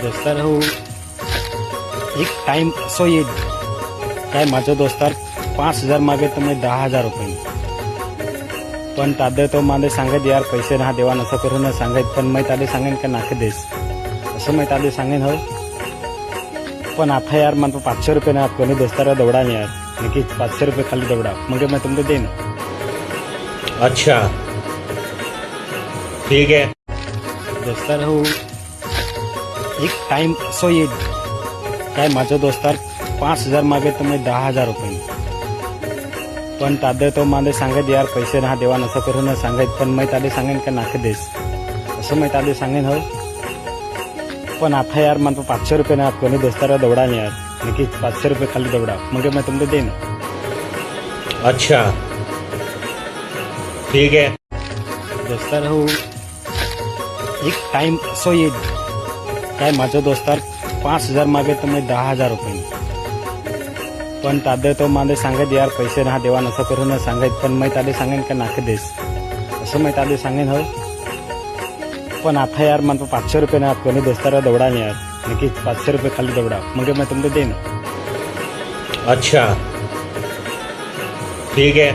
दोस्तार हो एक टाइम असो येईल काय माझा दोस्तार 5,000 मागे तर मी 10,000 रुपये पण तादे तो मादे सांगत यार पैसे ना देवा नसं करून सांगत पण मी तादे सांगेन का नाक देस असं मी तादे सांगेन हो पण आता यार मला 500 रुपये ना कोणी दोस्तारा दौड़ा नहीं यार नक्कीच 500 रुपये खाली दौड़ा मग मैं तुमको देन। अच्छा ठीक है दोस्तार हो एक टाइम असो येईल काय माझा दोस्तार 5,000 मागे तर मी 10,000 रुपये पण तादे तो मादे सांगत यार पैसे ना देवा नसं करून सांगत पण मी तादे सांगेन का नाक देस असं मी तादे सांगेन हो पण आता यार मला 500 रुपये ना कोणी दोस्तारा दौड़ा नहीं यार नक्कीच 500 रुपये खाली दौड़ा मग मैं तुमको देन। अच्छा ठीक है दोस्तार हो एक टाइम असो येईल काय माझा दोस्तार 5,000 मागे तर मी 10,000 रुपये पण तादे तो मादे सांगत यार पैसे ना देवा नसं करून सांगत पण मी तादे सांगेन का नाक देस असं मी तादे सांगेन हो पण आता यार मला 500 रुपये ना कोणी दोस्तारा दौड़ा नहीं यार नक्कीच 500 रुपये खाली दौड़ा मग मैं तुमको देन। अच्छा ठीक है